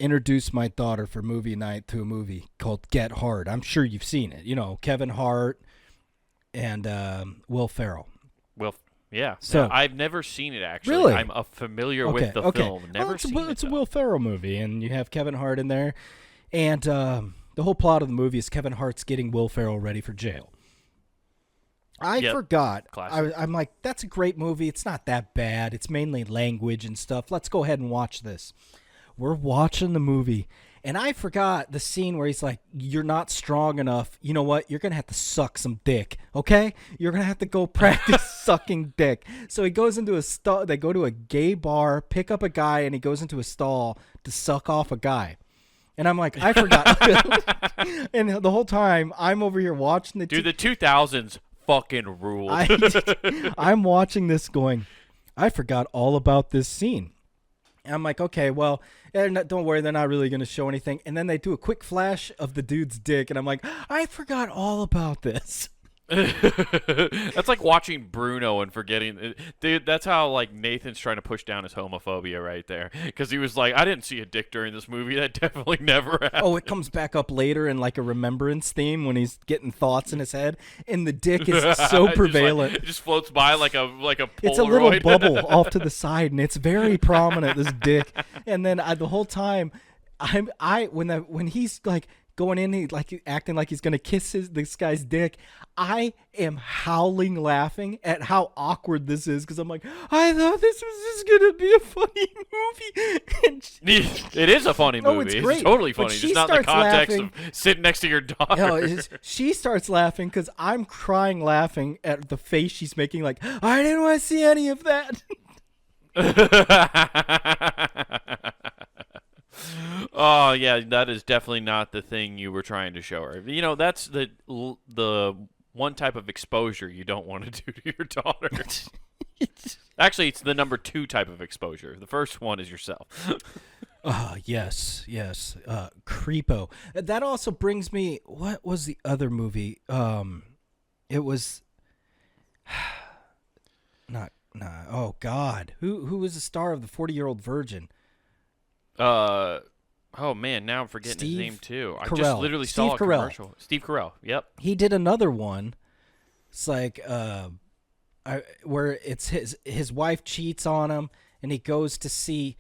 introduced my daughter for movie night to a movie called Get Hard. I'm sure you've seen it. You know, Kevin Hart and Will Ferrell. Well, yeah. So now, I've never seen it, actually. Really? I'm familiar with the film. Never seen it. It's a though. Will Ferrell movie, and you have Kevin Hart in there. And the whole plot of the movie is Kevin Hart's getting Will Ferrell ready for jail. I forgot. I'm like, that's a great movie. It's not that bad. It's mainly language and stuff. Let's go ahead and watch this. We're watching the movie, and I forgot the scene where he's like, you're not strong enough. You know what? You're going to have to suck some dick, okay? You're going to have to go practice sucking dick. So he goes into a stall. They go to a gay bar, pick up a guy, and he goes into a stall to suck off a guy. And I'm like, I forgot. And the whole time, I'm over here watching the... Dude, the 2000s fucking ruled. I'm watching this going, I forgot all about this scene. And I'm like, okay, well, don't worry, they're not really going to show anything. And then they do a quick flash of the dude's dick, and I'm like, I forgot all about this. That's like watching Bruno and forgetting. Dude, that's how like Nathan's trying to push down his homophobia right there. Because he was like, I didn't see a dick during this movie. That definitely never happened. Oh, it comes back up later in like a remembrance theme when he's getting thoughts in his head. And the dick is so prevalent. It just floats by like a Polaroid. It's a little bubble off to the side, and it's very prominent, this dick. And then the whole time, when he's like going in, he like acting like he's gonna kiss this guy's dick, I am howling laughing at how awkward this is, because I'm like, I thought this was just gonna be a funny movie. And it is a funny movie. Oh, it's great. It's totally funny. But she Just not in the starts context laughing. of sitting next to your daughter. She starts laughing because I'm crying laughing at the face she's making, like, I didn't want to see any of that. Oh yeah, that is definitely not the thing you were trying to show her. You know, that's the one type of exposure you don't want to do to your daughter. Actually, it's the number 2 type of exposure. The first one is yourself. Yes. Creepo. That also brings me, what was the other movie? It was oh God. Who was the star of the 40-Year-Old Virgin? Oh man, now I'm forgetting his name too. I just Carell. literally Steve saw a Carell. commercial. Steve Carell. Yep. He did another one. It's like where it's his wife cheats on him, and he goes to see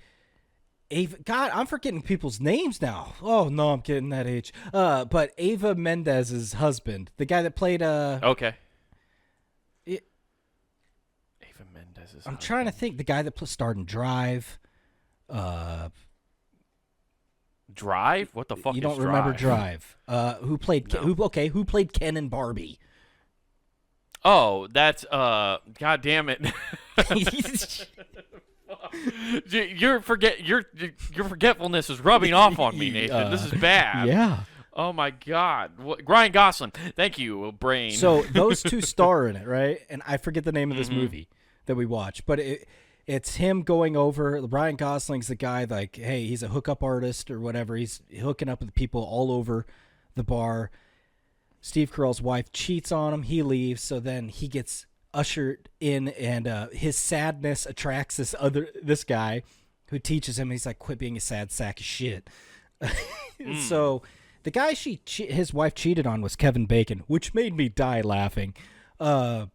Ava. God, I'm forgetting people's names now. Oh no, I'm getting that age. But Ava Mendez's husband, the guy that played Okay. Ava Mendez's husband. I'm trying to think. The guy that starred in Drive. Drive? What the fuck? You don't remember Drive? Who played who played Ken and Barbie? Oh, that's God damn it. Your forgetfulness is rubbing off on me, Nathan. This is bad. Yeah. Oh my God. Ryan Gosling. Thank you, brain. So those two star in it, right? And I forget the name of this movie that we watched, but it's him going over. Ryan Gosling's the guy, like, hey, he's a hookup artist or whatever. He's hooking up with people all over the bar. Steve Carell's wife cheats on him. He leaves, so then he gets ushered in, and his sadness attracts this guy who teaches him. He's like, quit being a sad sack of shit. So the guy his wife cheated on was Kevin Bacon, which made me die laughing. But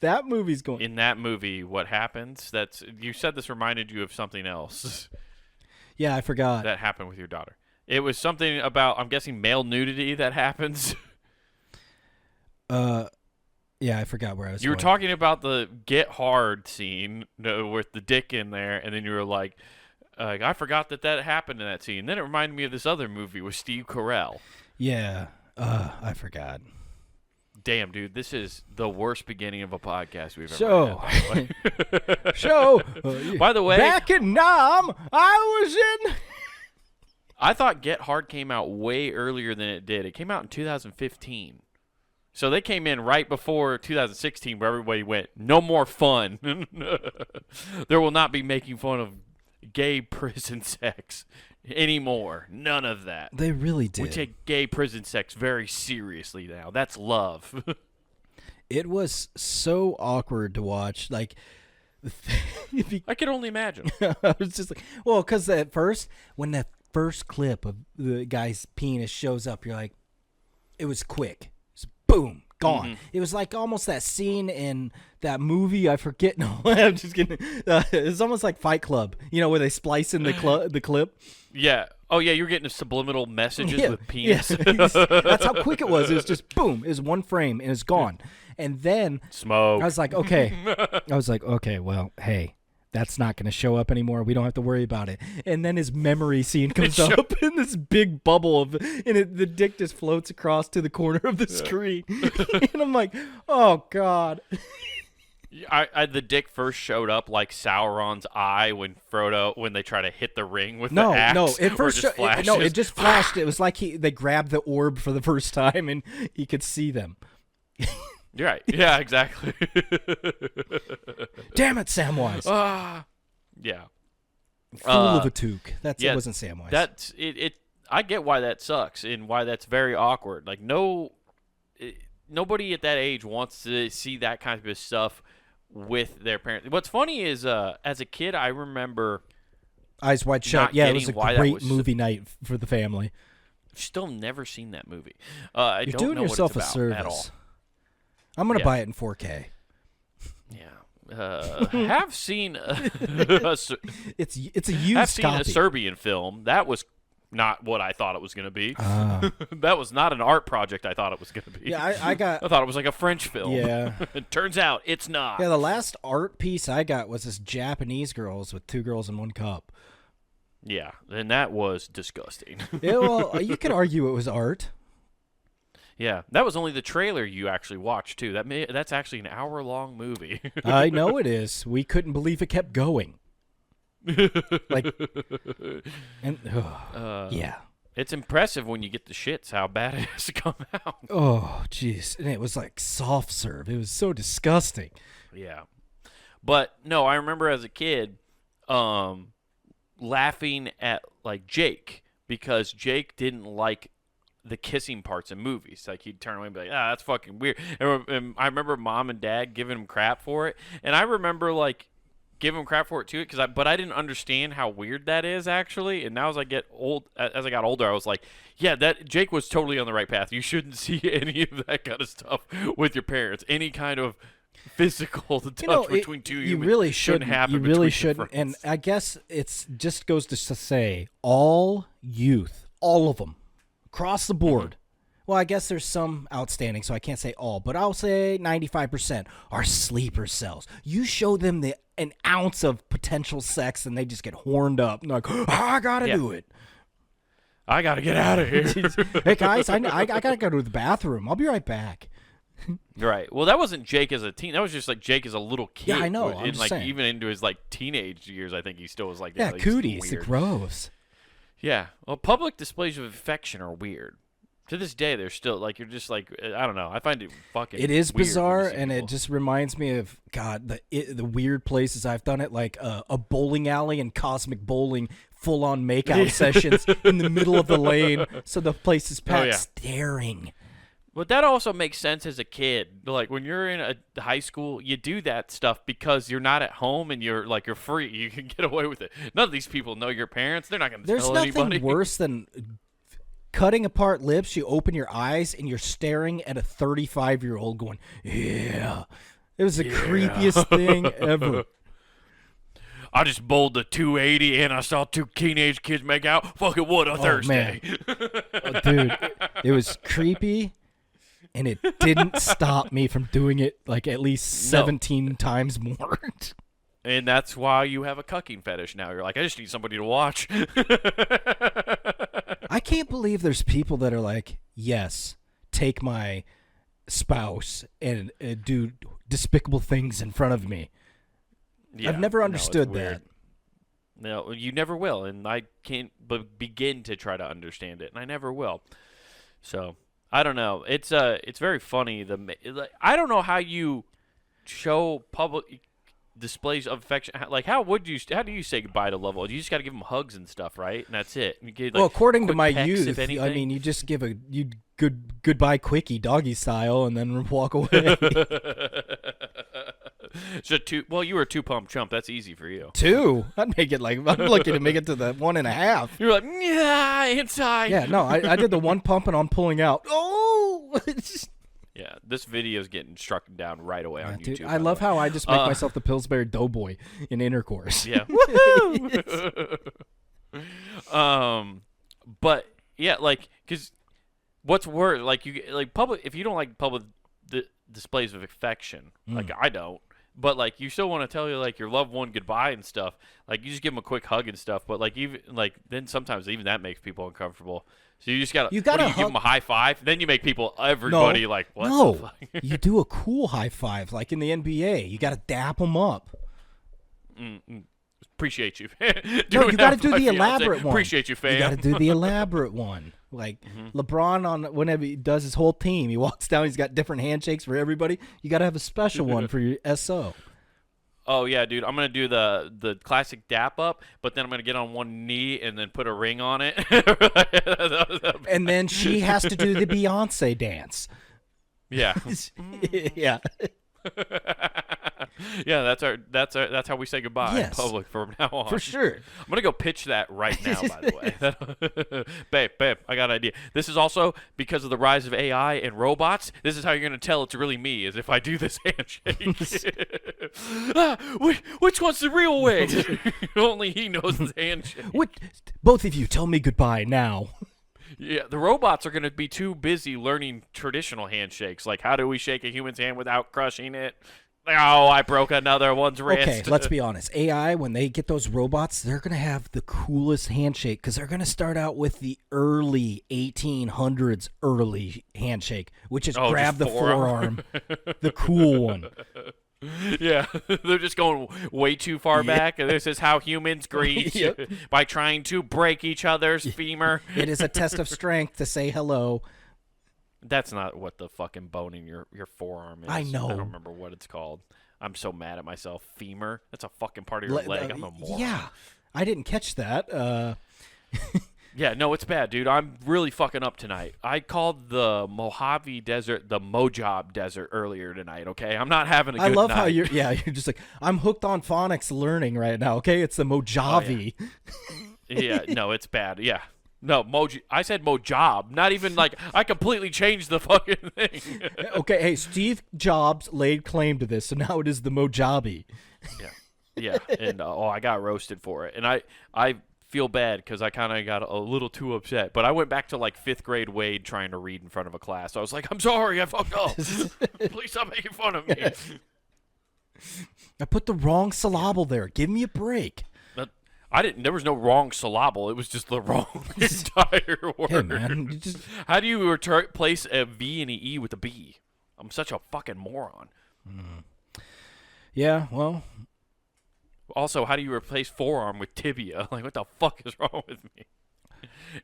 that movie's going... In that movie, what happens? You said this reminded you of something else. Yeah, I forgot. That happened with your daughter. It was something about, I'm guessing, male nudity that happens. Yeah, I forgot where I was. You were talking about the Get Hard scene with the dick in there, and then you were like, I forgot that happened in that scene. And then it reminded me of this other movie with Steve Carell. Yeah, I forgot. Damn, dude, this is the worst beginning of a podcast we've ever had. By the way, back in Nam, I was in... I thought Get Hard came out way earlier than it did. It came out in 2015. So they came in right before 2016 where everybody went, no more fun. There will not be making fun of gay prison sex anymore. None of that. They really did. We take gay prison sex very seriously now. That's love. It was so awkward to watch. Like, I can only imagine. I was just like, well, because at first, when that first clip of the guy's penis shows up, you're like, it was quick. It's boom, gone. Mm-hmm. It was like almost that scene in that movie. I forget. No, I'm just kidding. It's almost like Fight Club, where they splice in the clip. Yeah. Oh, yeah, you were getting subliminal messages with penis. Yeah. That's how quick it was. It was just boom. It was one frame and it's gone. And then smoke. I was like, okay, well, hey, that's not going to show up anymore. We don't have to worry about it. And then his memory scene comes up in this big bubble the dick just floats across to the corner of the screen. And I'm like, oh God. The dick first showed up like Sauron's eye when they try to hit the ring with the axe. No, it just flashed. It was like they grabbed the orb for the first time and he could see them. You're right. Yeah, exactly. Damn it, Samwise. Yeah. Fool of a toque. It wasn't Samwise. That's it. I get why that sucks and why that's very awkward. Like nobody at that age wants to see that kind of stuff with their parents. What's funny is, as a kid, I remember Eyes Wide Shut. Yeah, it was a great movie night for the family. Still never seen that movie. You're doing yourself a service. I'm gonna buy it in 4K. Yeah, have seen. It's a used I've seen copy. a Serbian film that was not what I thought it was going to be. That was not an art project I thought it was going to be. Yeah, I thought it was like a French film. Yeah. It turns out it's not. Yeah, the last art piece I got was this Japanese girls with 2 girls in 1 cup. Yeah, and that was disgusting. Yeah, well, you could argue it was art. Yeah, that was only the trailer you actually watched, too. That's actually an hour-long movie. I know it is. We couldn't believe it kept going. Yeah. It's impressive when you get the shits how bad it has to come out. Oh, jeez. And it was like soft serve. It was so disgusting. Yeah. But, no, I remember as a kid laughing at, like, Jake because Jake didn't like the kissing parts in movies. Like, he'd turn away and be like, that's fucking weird. And I remember Mom and Dad giving him crap for it. And I remember, like, give him crap for it too, but I didn't understand how weird that is actually. And now as I got older, I was like, yeah, that Jake was totally on the right path. You shouldn't see any of that kind of stuff with your parents. Any kind of physical touch between two humans. You really shouldn't happen. You really shouldn't. And I guess it's just goes to say all youth, all of them, across the board. Mm-hmm. Well, I guess there's some outstanding, so I can't say all, but I'll say 95% are sleeper cells. You show them an ounce of potential sex, and they just get horned up. And like, I gotta do it. I gotta get out of here. Hey guys, I gotta go to the bathroom. I'll be right back. Right. Well, that wasn't Jake as a teen. That was just like Jake as a little kid. Yeah, I know. And like saying. Even into his like teenage years, I think he still was like that. Yeah, cooties. Gross. Yeah. Well, public displays of affection are weird. To this day, they're still like you're just like I don't know. I find it fucking. It is weird bizarre, and it just reminds me of the weird places I've done it, like a bowling alley and Cosmic Bowling, full on makeout sessions in the middle of the lane, so the place is packed, staring. But that also makes sense as a kid. Like when you're in a high school, you do that stuff because you're not at home and you're free. You can get away with it. None of these people know your parents. They're not going to tell anybody. There's nothing worse than cutting apart lips. You open your eyes and you're staring at a 35-year-old going, yeah. It was the creepiest thing ever. I just bowled the 280 and I saw 2 teenage kids make out. Fucking what a Thursday. Dude, it was creepy. And it didn't stop me from doing it like at least 17 times more. And that's why you have a cucking fetish now. You're like, I just need somebody to watch. I can't believe there's people that are like, yes, take my spouse and do despicable things in front of me. Yeah, I've never understood that. No, you never will. And I can't begin to try to understand it. And I never will. So I don't know. It's very funny. I don't know how you show public displays of affection. Like how do you say goodbye to loved ones? You just got to give them hugs and stuff, right? And that's it. You get, well, according to my youth, I mean, you just give a goodbye quickie, doggy style, and then walk away. So well, you were a 2-pump chump. That's easy for you. 2? I'd make it like I'm looking to make it to the 1.5. You're like, yeah, inside. Yeah, no, I did the 1 pump and I'm pulling out. Oh. Yeah, this video is getting struck down right away on YouTube. Dude, I love how I just make myself the Pillsbury Doughboy in intercourse. Yeah. Woohoo! But yeah, like, because what's worse, like if you don't like public displays of affection, like I don't, but like you still want to tell your loved one goodbye and stuff, like you just give them a quick hug and stuff, but like even like then sometimes even that makes people uncomfortable. So you just gotta give them a high five, then you make everybody like what? No, the fuck? You do a cool high five like in the NBA. You gotta dap them up. Appreciate you. No, you got to do the elaborate one. Appreciate you, fam. You got to do the elaborate one. Like LeBron whenever he does his whole team, he walks down. He's got different handshakes for everybody. You got to have a special one for your SO. Oh yeah, dude. I'm gonna do the classic dap up, but then I'm gonna get on one knee and then put a ring on it. And then she has to do the Beyonce dance. Yeah. Yeah. Yeah, that's how we say goodbye in public from now on. For sure. I'm gonna go pitch that right now, by the way. Babe, I got an idea. This is also because of the rise of AI and robots. This is how you're gonna tell it's really me, is if I do this handshake. Which one's the real way? Only he knows the handshake. Both of you, tell me goodbye now. Yeah, the robots are going to be too busy learning traditional handshakes. Like, how do we shake a human's hand without crushing it? Oh, I broke another one's wrist. Okay, let's be honest. AI, when they get those robots, they're going to have the coolest handshake because they're going to start out with the early 1800s early handshake, which is grab the forearm, the cool one. Yeah, they're just going way too far back. And this is how humans greet by trying to break each other's femur. It is a test of strength to say hello. That's not what the fucking bone in your forearm is. I know. I don't remember what it's called. I'm so mad at myself. Femur? That's a fucking part of your leg. I'm a moron. Yeah, I didn't catch that. Yeah, no, it's bad, dude. I'm really fucking up tonight. I called the Mojave Desert the Mojab Desert earlier tonight, okay? I'm not having a good night. I love how you're just like, I'm hooked on phonics learning right now, okay? It's the Mojave. Oh, yeah. Yeah, no, it's bad. Yeah. No, I said Mojab. Not even like, I completely changed the fucking thing. Okay, hey, Steve Jobs laid claim to this, so now it is the Mojave. Yeah, and I got roasted for it. And I feel bad because I kind of got a little too upset. But I went back to like 5th grade Wade trying to read in front of a class. I was like, I'm sorry, I fucked up. Please stop making fun of me. I put the wrong syllable there. Give me a break. There was no wrong syllable. It was just the wrong entire word. Hey, man, how do you replace a V and an E with a B? I'm such a fucking moron. Yeah, well. Also, how do you replace forearm with tibia? Like, what the fuck is wrong with me?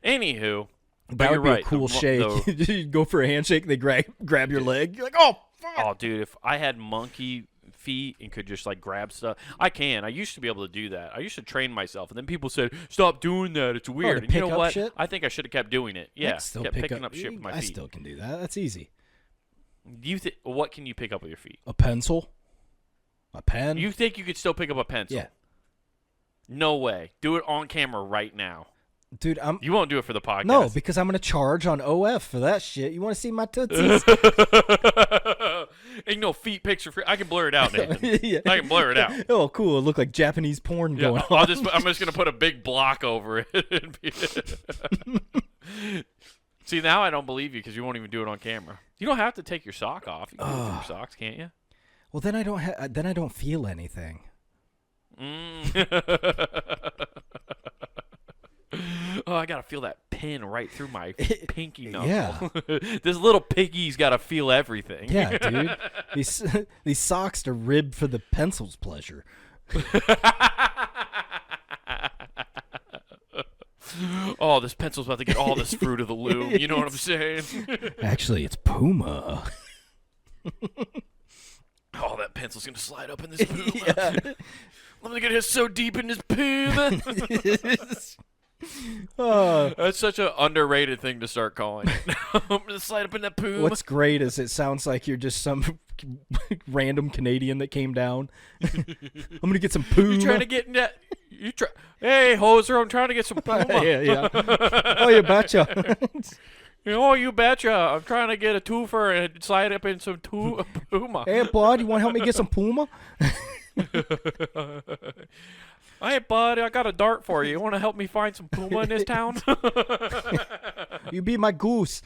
Anywho, that would be right. a cool shake. You go for a handshake, they grab your leg. You're like, oh, fuck. Oh, dude, if I had monkey feet and could just like grab stuff, I used to be able to do that. I used to train myself, and then people said, stop doing that, it's weird. And you know what? Shit? I think I should have kept doing it. Yeah, kept picking up shit with my feet. I still can do that. That's easy. What can you pick up with your feet? A pencil. A pen? You think you could still pick up a pencil? Yeah. No way. Do it on camera right now. Dude, you won't do it for the podcast. No, because I'm going to charge on OF for that shit. You want to see my tootsies? Ain't no feet picture. I can blur it out, Nathan. Yeah. I can blur it out. Oh, cool. It looked like Japanese porn going on. I'm just going to put a big block over it. See, now I don't believe you because you won't even do it on camera. You don't have to take your sock off. You can do it with your socks, can't you? Well, then I don't feel anything. Oh, I gotta feel that pin right through my pinky knuckle. Yeah, this little piggy's gotta feel everything. Yeah, dude. These socks are ribbed for the pencil's pleasure. Oh, this pencil's about to get all this fruit of the loom. You know what I'm saying? Actually, it's Puma. Oh, that pencil's gonna slide up in this Puma. Yeah. I'm gonna get hit so deep in this Puma. That's such an underrated thing to start calling. I'm gonna slide up in that puma. What's great is it sounds like you're just some random Canadian that came down. I'm gonna get some puma. You trying to get in that? Hey, hoser, I'm trying to get some puma. yeah. Oh, you betcha. Oh, you betcha. I'm trying to get a twofer and slide up in some puma. Hey, bud, you want to help me get some puma? Hey, bud, I got a dart for you. You want to help me find some puma in this town? You be my goose.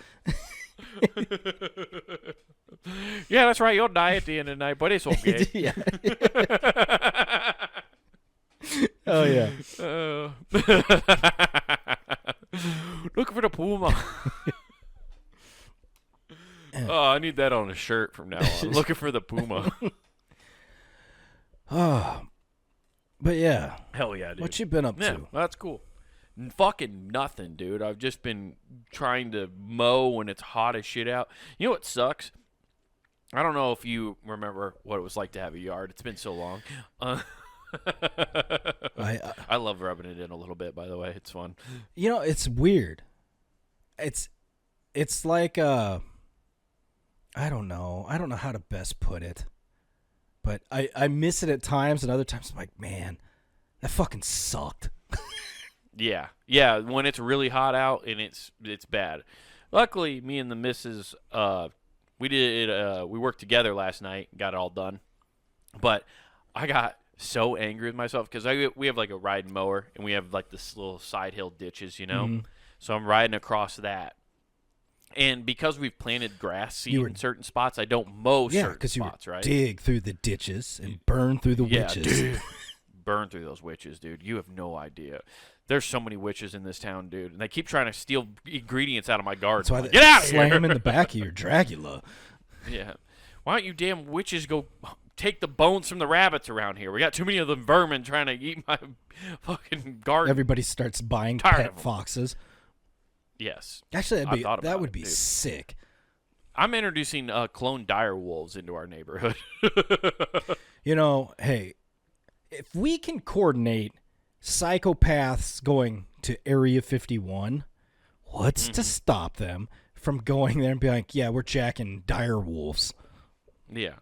Yeah, that's right. You'll die at the end of the night, but it's okay. Yeah. Oh, yeah. Looking for the puma. Oh, I need that on a shirt from now on. Looking for the puma. Oh, but yeah. Hell yeah, dude. What you been up Yeah, to? that's cool. Fucking nothing, dude. I've just been trying to mow when it's hot as shit out. You know what sucks? I don't know if you remember what it was like to have a yard. It's been so long. I love rubbing it in a little bit, by the way. It's fun. You know, it's weird. It's like I don't know. I don't know how to best put it. But I miss it at times, and other times I'm like, man, that fucking sucked. Yeah. Yeah, when it's really hot out and it's bad. Luckily, me and the missus we worked together last night, got it all done. But I got so angry with myself because we have like a ride mower and we have like this little side hill ditches, you know. Mm-hmm. So I'm riding across that, and because we've planted grass seed in certain spots, I don't mow certain spots. Right? Dig through the ditches and burn through the witches. Dude. Burn through those witches, dude. You have no idea. There's so many witches in this town, dude, and they keep trying to steal ingredients out of my garden. That's why Get out of here! Slam them in the back of your Dracula. Yeah. Why don't you damn witches go take the bones from the rabbits around here? We got too many of them vermin trying to eat my fucking garden. Everybody starts buying pet foxes. Yes. Actually, that would be sick. I'm introducing clone dire wolves into our neighborhood. You know, hey, if we can coordinate psychopaths going to Area 51, what's to stop them from going there and being like, yeah, we're jacking dire wolves? Yeah.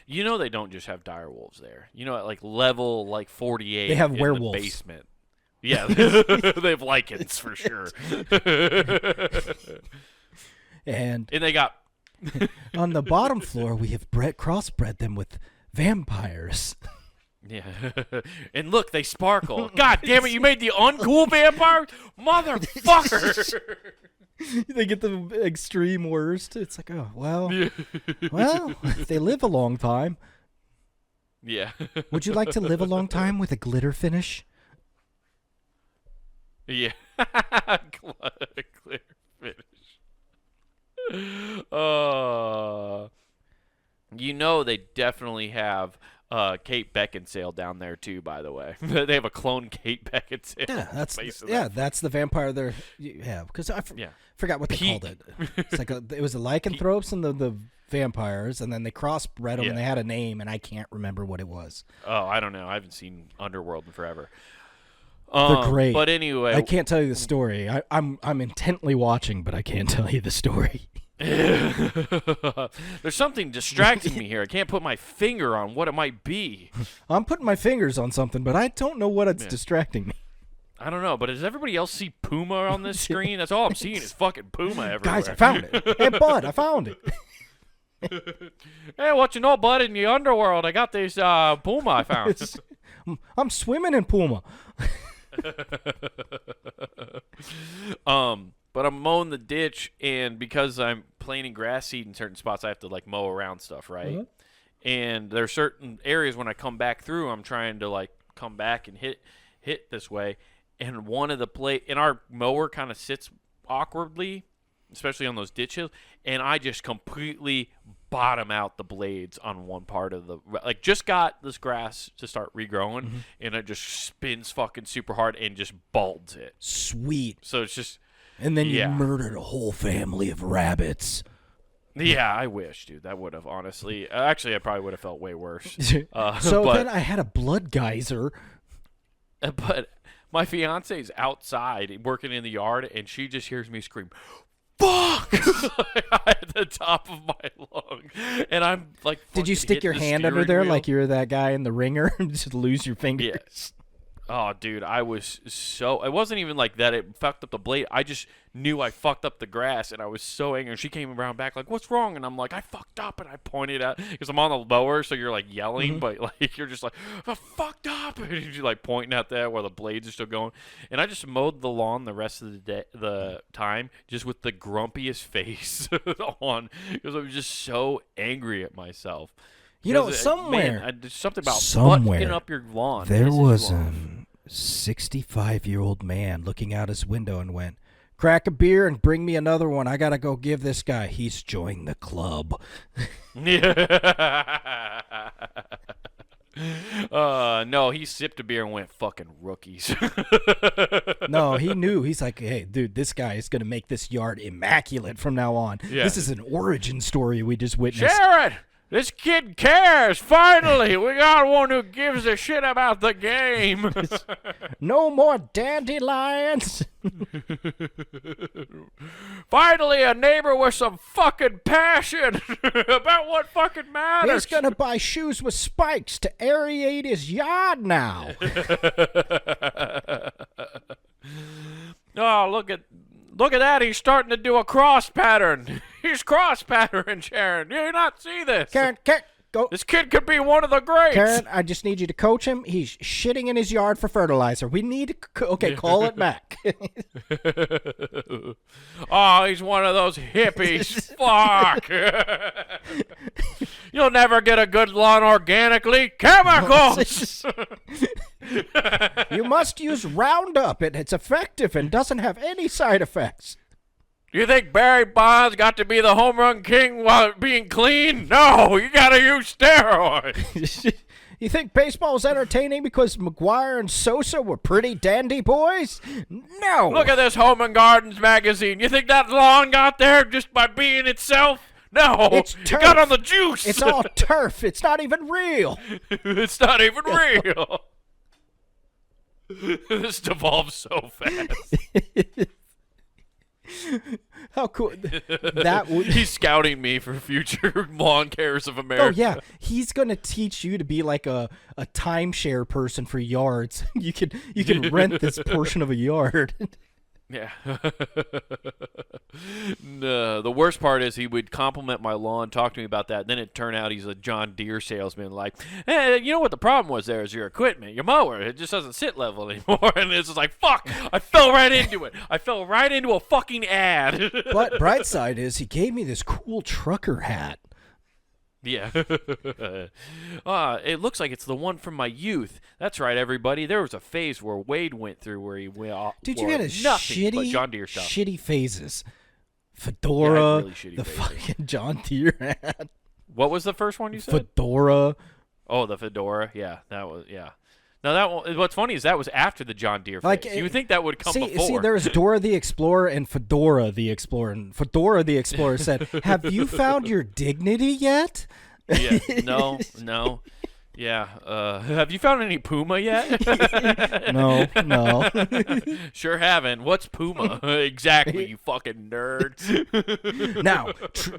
You know they don't just have dire wolves there. You know, at like level 48 they have in werewolves. The basement. Yeah, they have lichens for sure. and they got on the bottom floor we have crossbred them with vampires. Yeah. And look, they sparkle. God damn it, you made the uncool vampire? Motherfucker. They get the extreme worst. It's like, oh, well, they live a long time. Yeah. Would you like to live a long time with a glitter finish? Yeah. Glitter finish. You know they definitely have Kate Beckinsale down there too, by the way. They have a clone Kate Beckinsale. Yeah, that's the vampire there. Yeah, because I forgot what they called it. It's like it was the lycanthropes and the vampires, and then they crossbred them and they had a name, and I can't remember what it was. Oh, I don't know. I haven't seen Underworld in forever. They're great. But anyway, I can't tell you the story. I'm intently watching, but I can't tell you the story. There's something distracting me here. I can't put my finger on what it might be. I'm putting my fingers on something, but I don't know what it's distracting me. I don't know, but does everybody else see Puma on this screen? That's all I'm seeing is fucking Puma everywhere. Guys, I found it. Hey, bud, I found it. Hey, what you know, bud? In the underworld, I got this Puma I found. I'm swimming in Puma. But I'm mowing the ditch, and because I'm planting grass seed in certain spots, I have to like mow around stuff, right? Mm-hmm. And there are certain areas when I come back through, I'm trying to like come back and hit this way, and one of the and our mower kind of sits awkwardly, especially on those ditches, and I just completely bottom out the blades on one part of the just got this grass to start regrowing, and it just spins fucking super hard and just balds it. Sweet. So it's just. And then you murdered a whole family of rabbits. Yeah, I wish, dude. That would have, honestly. Actually, I probably would have felt way worse. Then I had a blood geyser. But My fiance's outside working in the yard, and she just hears me scream, "Fuck!" at the top of my lung, and I'm like, "Did you stick your hand under there like you're that guy in The Ringer and just lose your fingers?" Yes. Oh, dude, I was so... It wasn't even like that it fucked up the blade. I just knew I fucked up the grass, and I was so angry. She came around back like, "What's wrong?" And I'm like, "I fucked up," and I pointed at... Because I'm on the mower, so you're, like, yelling, but, like, you're just like, "I fucked up!" And you're, like, pointing at that while the blades are still going. And I just mowed the lawn the rest of the time just with the grumpiest face on, because I was just so angry at myself. You know, somewhere... Man, there's something about butting up your lawn. There was a 65-year-old man looking out his window and went, "Crack a beer and bring me another one. I got to go give this guy. He's joined the club." No, he sipped a beer and went, "Fucking rookies." No, he knew. He's like, "Hey, dude, this guy is going to make this yard immaculate from now on." Yeah. This is an origin story we just witnessed. Jared! This kid cares. Finally, we got one who gives a shit about the game. No more dandelions. Finally, a neighbor with some fucking passion about what fucking matters. He's gonna buy shoes with spikes to aerate his yard now. Oh, look at that. He's starting to do a cross pattern. He's cross patterning, Sharon. Do you not see this? Karen, go. This kid could be one of the greats. Karen, I just need you to coach him. He's shitting in his yard for fertilizer. We need to... Okay, call it back. Oh, he's one of those hippies. Fuck. You'll never get a good lawn organically. Chemicals. You must use Roundup. It's effective and doesn't have any side effects. You think Barry Bonds got to be the home run king while being clean? No, you got to use steroids. You think baseball was entertaining because McGuire and Sosa were pretty dandy boys? No. Look at this Home and Gardens magazine. You think that lawn got there just by being itself? No, it's turf. It got on the juice. It's all turf. It's not even real. It's not even real. This devolves so fast. How cool that would. He's scouting me for future lawn cares of America. Oh yeah, he's gonna teach you to be like a timeshare person for yards. You can rent this portion of a yard. Yeah. No, the worst part is he would compliment my lawn, talk to me about that, and then it turned out he's a John Deere salesman. Like, "Hey, you know what the problem was there is your equipment, your mower. It just doesn't sit level anymore." And it's just like, fuck, I fell right into it. I fell right into a fucking ad. But bright side is he gave me this cool trucker hat. Yeah. It looks like it's the one from my youth. That's right, everybody. There was a phase where Wade went through where he went off. Dude, you had a John Deere stuff. Shitty phases. Fedora, really shitty the phases. fucking John Deere hat. What was the first one you said? Fedora. Oh, the Fedora. Yeah, that was, yeah. Now, that one, what's funny is that was after the John Deere phase. Like, you would think that would come before. See, there was Dora the Explorer and Fedora the Explorer. And Fedora the Explorer said, "Have you found your dignity yet?" Yeah. No. Yeah. Have you found any Puma yet? No. Sure haven't. What's Puma? Exactly, you fucking nerd. Now,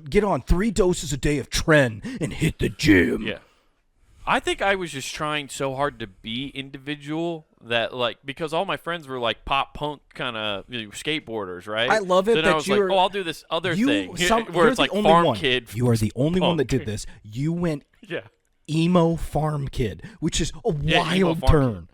get on 3 doses a day of Tren and hit the gym. Yeah. I think I was just trying so hard to be individual that, like, because all my friends were like pop punk kind of skateboarders, right? I love it then that I was you're. like, I'll do this other thing where it's like only farm one. kid. You are the only one that did this. You went emo farm kid, which is a wild turn.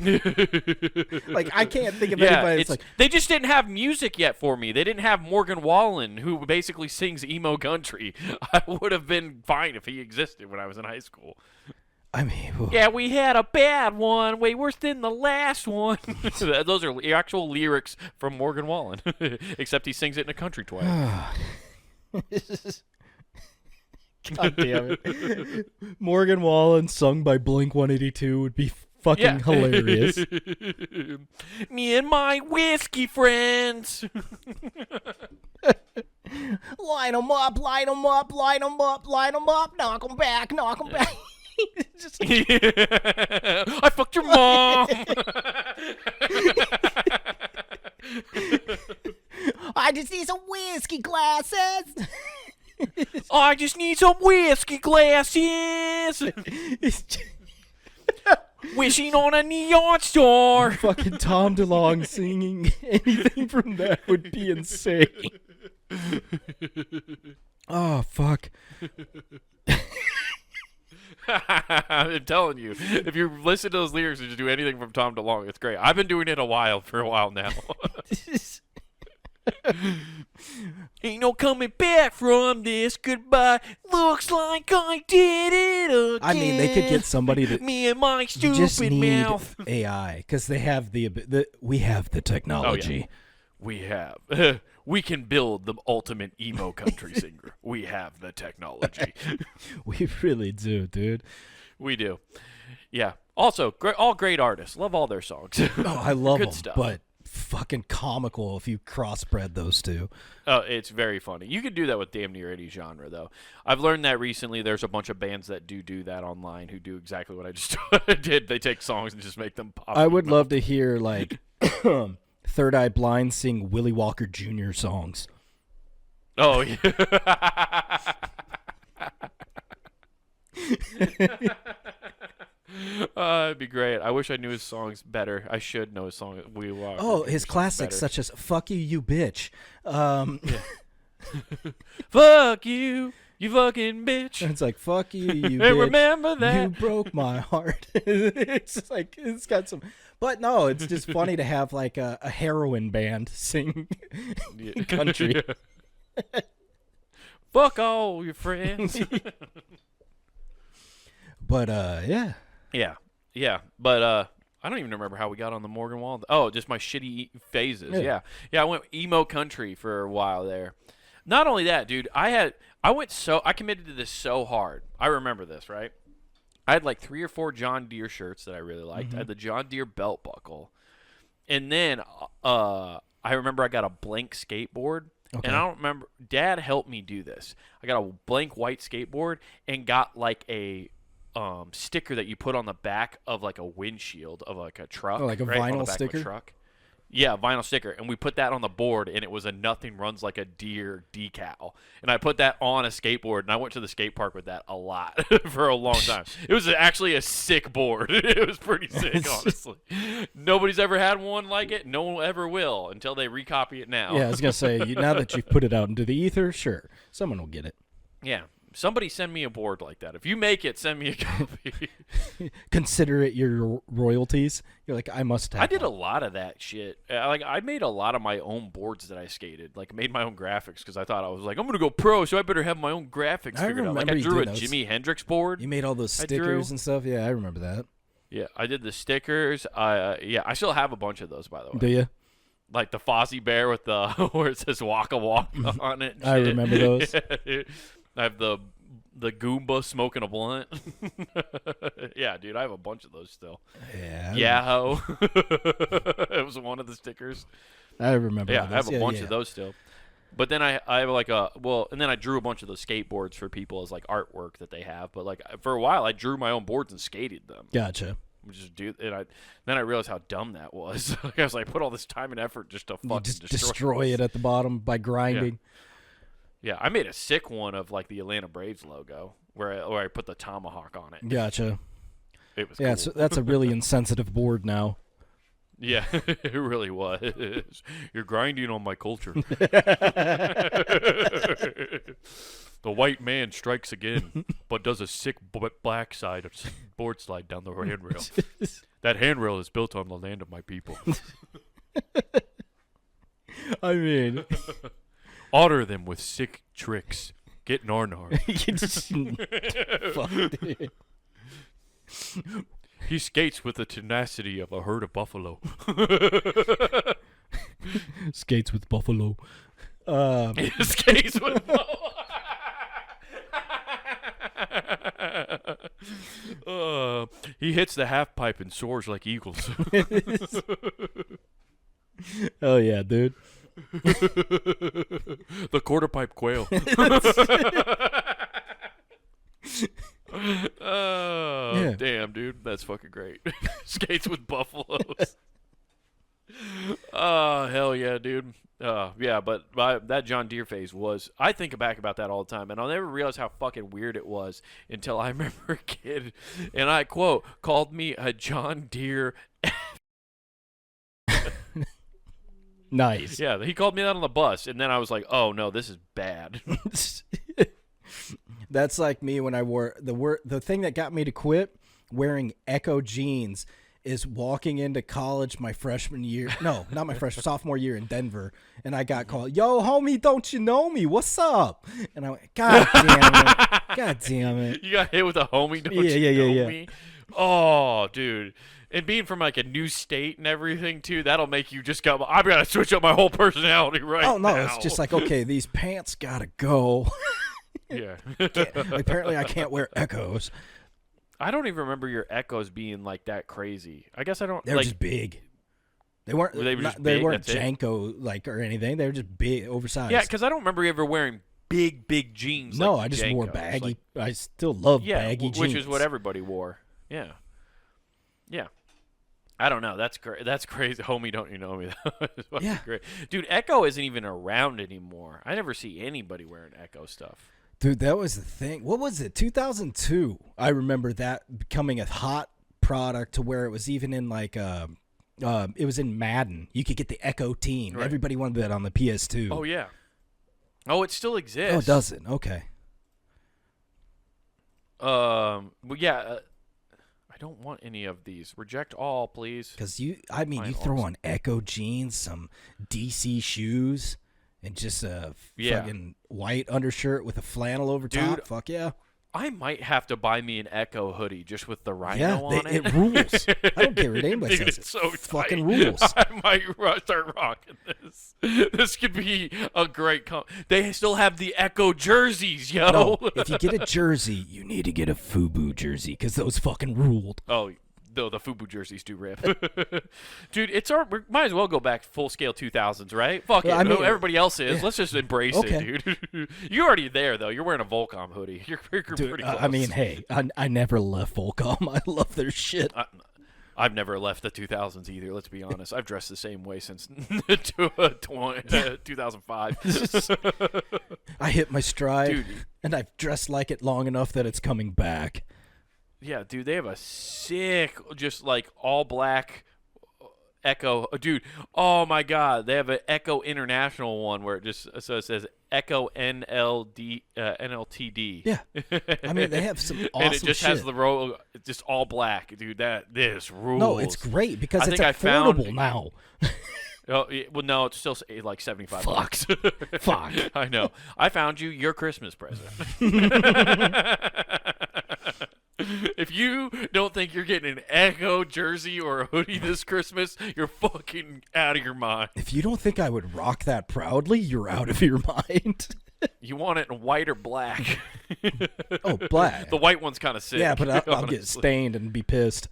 Like, I can't think of anybody that's like... They just didn't have music yet for me. They didn't have Morgan Wallen, who basically sings emo country. I would have been fine if he existed when I was in high school. I mean... Yeah, we had a bad one, way worse than the last one. Those are actual lyrics from Morgan Wallen, except he sings it in a country twang. God damn it. Morgan Wallen sung by Blink-182 would be fucking hilarious. Me and my whiskey friends. Line them up, line them up, line them up, line them up, knock them back, knock them back. Just like, I fucked your mom. I just need some whiskey glasses. Wishing on a neon star. Fucking Tom DeLonge singing anything from that would be insane. Oh, fuck. I'm telling you, if you listen to those lyrics and just do anything from Tom DeLonge, it's great. I've been doing it for a while now. Ain't no coming back from this goodbye. Looks like I did it again. I mean, they could get somebody to. Me and my stupid just need mouth. AI, because they have we have the technology. Oh, yeah. We have. We can build the ultimate emo country singer. We have the technology. We really do, dude. We do. Yeah. Also, all great artists. Love all their songs. Oh, I love Good them, stuff. but fucking comical if you crossbred those two. Oh, it's very funny. You can do that with damn near any genre, though. I've learned that recently. There's a bunch of bands that do that online who do exactly what I just did. They take songs and just make them pop. I would love to hear, like, Third Eye Blind sing Willie Walker Jr. songs. Oh, yeah. It'd be great. I wish I knew his songs better. I should know his song. His classics such as "Fuck You, You Bitch." Fuck you, you fucking bitch. It's like "Fuck you, you Hey, bitch." remember that? You broke my heart. It's just like it's got some, but no, it's just funny to have like a heroin band sing country. Fuck all your friends. But yeah. Yeah. But I don't even remember how we got on the Morgan Wall. Oh, just my shitty phases. Yeah. I went emo country for a while there. Not only that, dude, I committed to this so hard. I remember this, right? I had like 3 or 4 John Deere shirts that I really liked. Mm-hmm. I had the John Deere belt buckle. And then I remember I got a blank skateboard. Okay. And I don't remember. Dad helped me do this. I got a blank white skateboard and got like a sticker that you put on the back of like a windshield of like a truck. Oh, like a right? vinyl On the back sticker? Of a truck. Yeah, vinyl sticker. And we put that on the board, and it was a Nothing Runs Like a Deer decal. And I put that on a skateboard, and I went to the skate park with that a lot for a long time. It was actually a sick board. It was pretty sick, honestly. Nobody's ever had one like it. No one ever will until they recopy it now. Yeah, I was going to say, now that you've put it out into the ether, sure, someone will get it. Yeah. Somebody send me a board like that. If you make it, send me a copy. Consider it your royalties. You're like, I must have. I did a lot of that shit. I made a lot of my own boards that I skated. Like, made my own graphics because I thought I was like, I'm gonna go pro, so I better have my own graphics figured out. Like, I drew a Jimi Hendrix board. You made all those stickers and stuff. Yeah, I remember that. Yeah, I did the stickers. I still have a bunch of those, by the way. Do you? Like the Fozzie Bear with the where it says Waka Waka on it. I remember those. Yeah, I have the Goomba smoking a blunt. Yeah, dude, I have a bunch of those still. Yeah. Yahoo! It was one of the stickers. I remember. Yeah, I have a bunch of those still. But then I have like and then I drew a bunch of those skateboards for people as like artwork that they have. But like for a while, I drew my own boards and skated them. Gotcha. Then I realized how dumb that was. I was like, put all this time and effort just to fucking destroy it at the bottom by grinding. Yeah, I made a sick one of like the Atlanta Braves logo where I put the tomahawk on it. Gotcha. It was cool. So that's a really insensitive board now. Yeah, it really was. You're grinding on my culture. The white man strikes again, but does a sick black side of board slide down the handrail. That handrail is built on the land of my people. I mean... Honor them with sick tricks. Get nar-nar. Fuck, dude. He skates with the tenacity of a herd of buffalo. Skates with buffalo. Skates with buffalo. He hits the half pipe and soars like eagles. Oh yeah, dude. The quarter pipe quail. Oh, damn, dude. That's fucking great. Skates with buffaloes. Oh, hell yeah, dude. Yeah, but that John Deere phase was, I think back about that all the time, and I'll never realize how fucking weird it was until I remember a kid, and I quote, called me a John Deere. Nice. Yeah, he called me that on the bus, and then I was like, oh no, this is bad. That's like me when I wore the thing that got me to quit wearing Echo jeans is walking into college my freshman year. No, not my freshman, sophomore year in Denver. And I got called, yo, homie, don't you know me? What's up? And I went, God damn it. God damn it. You got hit with a homie, don't you know me? Oh, dude. And being from like a new state and everything, too, that'll make you just go, I've got to switch up my whole personality now. No, it's just like, okay, these pants got to go. Yeah. Apparently I can't wear Echoes. I don't even remember your Echoes being like that crazy. I guess I don't. They were just big. They weren't. They weren't Janko like or anything. They were just big, oversized. Yeah, because I don't remember you ever wearing big jeans. No, like I just Jankos. wore baggy. I still love baggy jeans, which is what everybody wore. Yeah. I don't know. That's great. That's crazy. Homie, don't you know me? Yeah. Great. Dude, Echo isn't even around anymore. I never see anybody wearing Echo stuff. Dude, that was the thing. What was it? 2002. I remember that becoming a hot product to where it was even in like it was in Madden. You could get the Echo team. Right. Everybody wanted that on the PS2. Oh yeah. Oh, it still exists. Oh, does it? Okay. Well, yeah. I don't want any of these. Reject all, please. Because you throw on Echo jeans, some DC shoes. And just a fucking white undershirt with a flannel over top. Dude, fuck yeah. I might have to buy me an Echo hoodie just with the rhino on it. It rules. I don't care what anybody says. It's so fucking rules. I might start rocking this. This could be a great They still have the Echo jerseys, yo. No, if you get a jersey, you need to get a FUBU jersey because those fucking ruled. Oh, though the FUBU jerseys do rip. Dude, we might as well go back full scale 2000s, right? Fuck it. I mean, everybody else is. Yeah. Let's just embrace it, dude. You're already there, though. You're wearing a Volcom hoodie. You're pretty close. I mean, hey, I never left Volcom. I love their shit. I've never left the 2000s either, let's be honest. I've dressed the same way since 2005. I hit my stride, dude, and I've dressed like it long enough that it's coming back. Yeah, dude, they have a sick, just like all black Echo. Dude, oh my God, they have an Echo International one where it says Echo NLTD. Yeah, I mean they have some awesome and it just shit. has the row, just all black, dude. This rules. No, it's great because it's affordable now. Oh, well, no, it's still like $75. Fuck. I know. I found you your Christmas present. If you don't think you're getting an Echo jersey or a hoodie this Christmas, you're fucking out of your mind. If you don't think I would rock that proudly, you're out of your mind. You want it in white or black? Oh, black. The white one's kind of sick. Yeah, but I'll get stained and be pissed.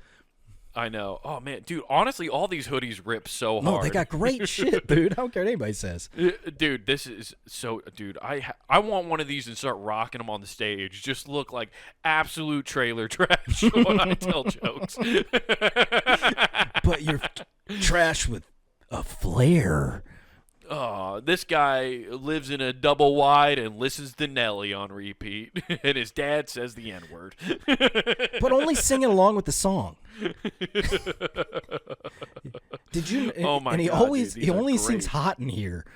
I know. Oh, man. Dude, honestly, all these hoodies rip so hard. No, they got great shit, dude. I don't care what anybody says. Dude, this is so... Dude, I want one of these and start rocking them on the stage. Just look like absolute trailer trash when I tell jokes. But you're trash with a flair. Oh, this guy lives in a double wide and listens to Nelly on repeat, and his dad says the N-word. But only singing along with the song. Did you? Oh my and he God, always dude, he only sings hot in here.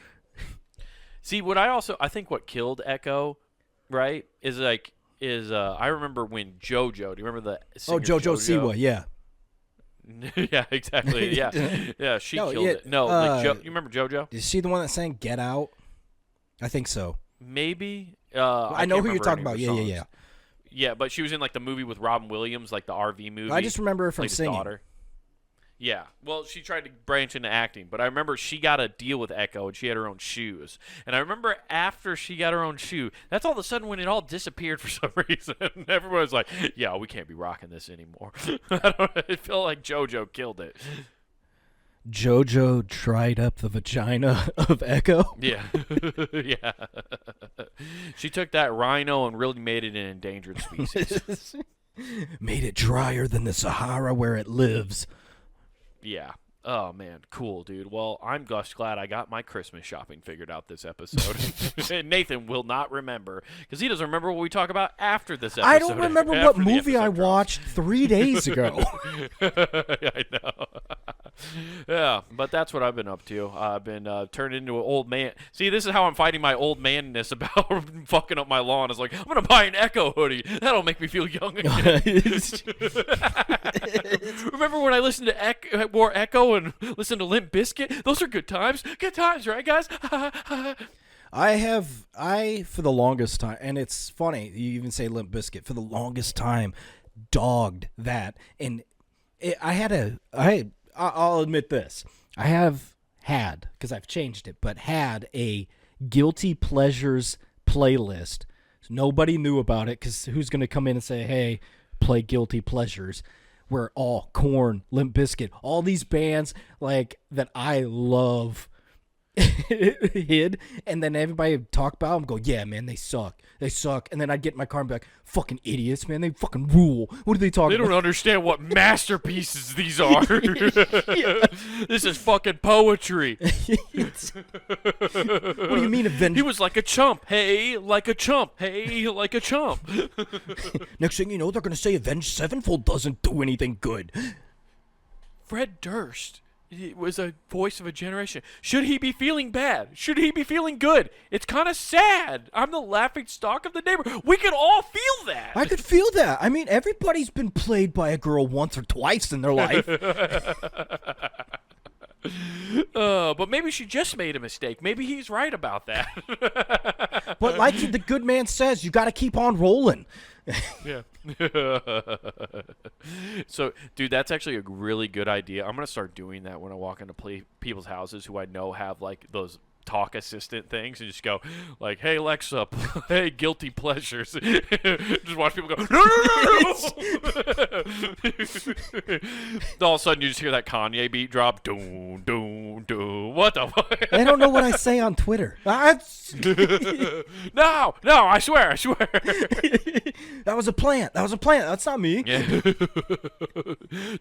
See, I think what killed Echo, right, is I remember when JoJo. Do you remember the singer JoJo Siwa? Yeah. Yeah, exactly. Yeah, she killed it. No, you remember JoJo? Is she the one that sang "Get Out"? I think so. Maybe. I know who you're talking about. Yeah. Yeah, but she was in like the movie with Robin Williams, like the RV movie. I just remember her from singing. Daughter. Yeah, well, she tried to branch into acting, but I remember she got a deal with Echo, and she had her own shoes. And I remember after she got her own shoe, that's all of a sudden when it all disappeared for some reason. Everyone was like, yeah, we can't be rocking this anymore. I feel like JoJo killed it. JoJo dried up the vagina of Echo? Yeah. Yeah. She took that rhino and really made it an endangered species. Made it drier than the Sahara where it lives. Yeah. Oh, man. Cool, dude. Well, I'm just glad I got my Christmas shopping figured out this episode. Nathan will not remember because he doesn't remember what we talk about after this episode. I don't remember what movie I watched 3 days ago. I know. Yeah, but that's what I've been up to. I've been turned into an old man. See, this is how I'm fighting my old manness about fucking up my lawn. It's like, I'm going to buy an Echo hoodie. That'll make me feel young again. Remember when I listened to wore Echo and listened to Limp Bizkit? Those are good times. Good times, right, guys? I for the longest time, and it's funny, you even say Limp Bizkit, for the longest time, dogged that. And I'll admit this. I have had, because I've changed it, but had a guilty pleasures playlist. Nobody knew about it, because who's going to come in and say, hey, play guilty pleasures? Where all Korn, Limp Bizkit, all these bands like that I love hid, and then everybody would talk about them, go, yeah, man, they suck. And then I'd get in my car and be like, fucking idiots, man, they fucking rule. What are they talking about? They don't understand what masterpieces these are. This is fucking poetry. What do you mean, Avenged? He was like a chump. Hey, like a chump. Hey, like a chump. Next thing you know, they're going to say Avenged Sevenfold doesn't do anything good. Fred Durst. It was a voice of a generation. Should he be feeling bad? Should he be feeling good? It's kind of sad. I'm the laughing stock of the neighborhood. We could all feel that. I could feel that. I mean, everybody's been played by a girl once or twice in their life. But maybe she just made a mistake. Maybe he's right about that. But like the good man says, you got to keep on rolling. Yeah. So, dude, that's actually a really good idea. I'm going to start doing that when I walk into people's houses who I know have, like, those talk assistant things and just go, like, hey, Alexa, hey, guilty pleasures. Just watch people go, no. All of a sudden, you just hear that Kanye beat drop. Doom, doom, doom. What the fuck? They don't know what I say on Twitter. No, I swear. That was a plant. That's not me. Yeah.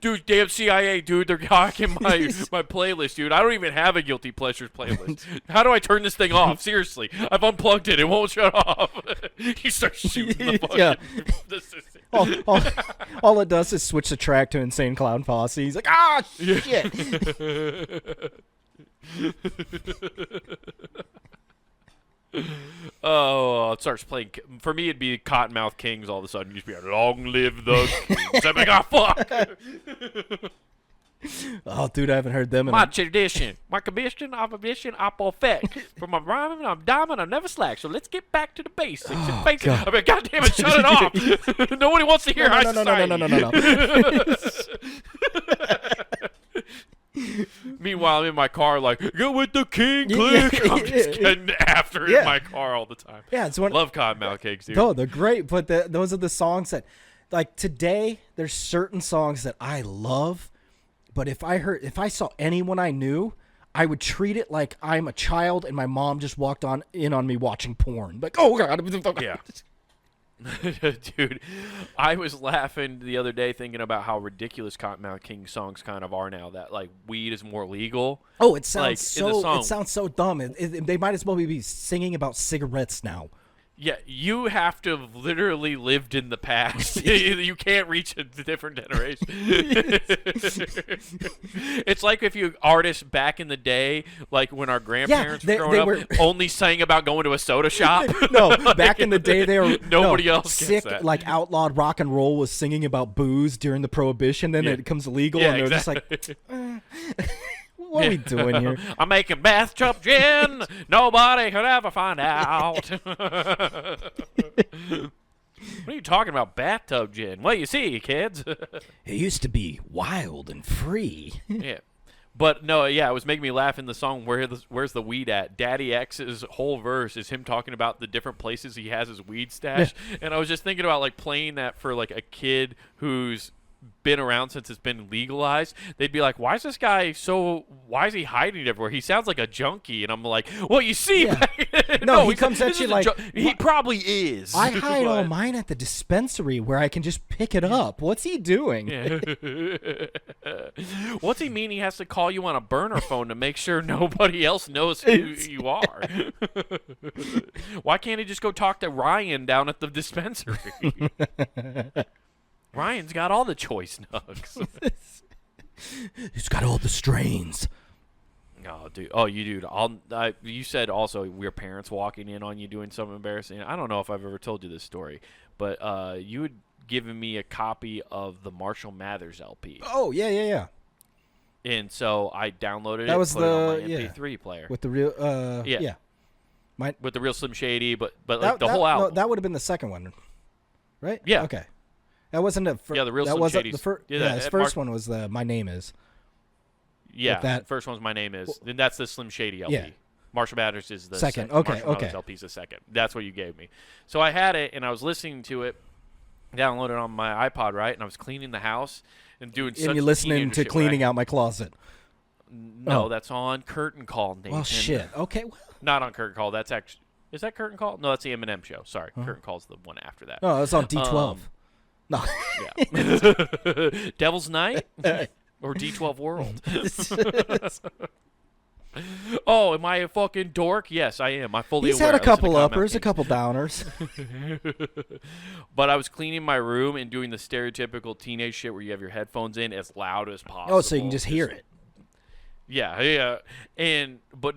Dude, damn CIA, dude. They're hacking my playlist, dude. I don't even have a guilty pleasures playlist. How do I turn this thing off? Seriously. I've unplugged it. It won't shut off. You start shooting the fucking... Yeah. All it does is switch the track to Insane Clown Posse. He's like, shit. Oh, it starts playing. For me, it'd be Cottonmouth Kings all of a sudden. You'd just be like, long live the Kings. I'm like, fuck. Oh, dude, I haven't heard them in my tradition, my commission, opposition, perfect. For my rhyming, I'm diamond, I'm never slack. So let's get back to the basics. God. I mean, goddamn it, shut it off. Nobody wants to hear high society. No. Meanwhile, I'm in my car like, go with the king, click. I'm just getting after it in my car all the time. Yeah, it's one. Love Cottonmouth Kings, dude. No, they're great, but those are the songs that, like, today, there's certain songs that I love, but if I saw anyone I knew, I would treat it like I'm a child and my mom just walked in on me watching porn. Like, oh, God. Yeah. Dude, I was laughing the other day thinking about how ridiculous Cottonmouth King songs kind of are now. That like weed is more legal. Oh, it sounds so dumb. They might as well be singing about cigarettes now. Yeah, you have to have literally lived in the past. You can't reach a different generation. It's like if you artists back in the day, like when our grandparents were growing up, only sang about going to a soda shop. No, back in the day, they were nobody else sick. Gets that. Like outlawed rock and roll was singing about booze during the Prohibition. Then it becomes illegal, and they're just like. What are we doing here? I'm making bathtub gin. Nobody could ever find out. What are you talking about, bathtub gin? Well, you see, kids. It used to be wild and free. Yeah. But, no, yeah, it was making me laugh in the song, Where's the Weed At? Daddy X's whole verse is him talking about the different places he has his weed stash. And I was just thinking about, like, playing that for, like, a kid who's been around since it's been legalized, they'd be like, why is he hiding everywhere? He sounds like a junkie. And I'm like, well, you see, no, he comes at you like, he probably is. I hide all mine at the dispensary where I can just pick it up. What's he doing? Yeah. What's he mean he has to call you on a burner phone to make sure nobody else knows who you are? Why can't he just go talk to Ryan down at the dispensary? Ryan's got all the choice nugs. He's got all the strains. Oh, dude. Oh, you dude. You said also your parents walking in on you doing something embarrassing. I don't know if I've ever told you this story, but you had given me a copy of the Marshall Mathers LP. Oh, yeah. And so I downloaded that it, was put it on my MP3 player. With the real, yeah. With the real Slim Shady, but like the whole album. No, that would have been the second one, right? Yeah. Okay. That wasn't a the real Slim Shady. His first one was the My Name Is. Yeah, that first one's My Name Is. Then that's the Slim Shady LP. Yeah. Marshall Mathers is the second. Marshall Mathers LP's the second. That's what you gave me. So I had it, and I was listening to it, downloaded on my iPod, right? And I was cleaning the house and doing such. And you're listening to Cleaning Out My Closet. No, that's on Curtain Call, Nathan. Well, shit. Okay. Well. Not on Curtain Call. That's actually. Is that Curtain Call? No, that's the Eminem show. Sorry. Curtain Call's the one after that. Oh, it's on D12. No. Yeah. Devil's Night or D12 World. Oh, am I a fucking dork? Yes, I am. I fully. He's had a couple uppers, a couple downers. But I was cleaning my room and doing the stereotypical teenage shit where you have your headphones in as loud as possible. Oh, so you can just hear it. Yeah. But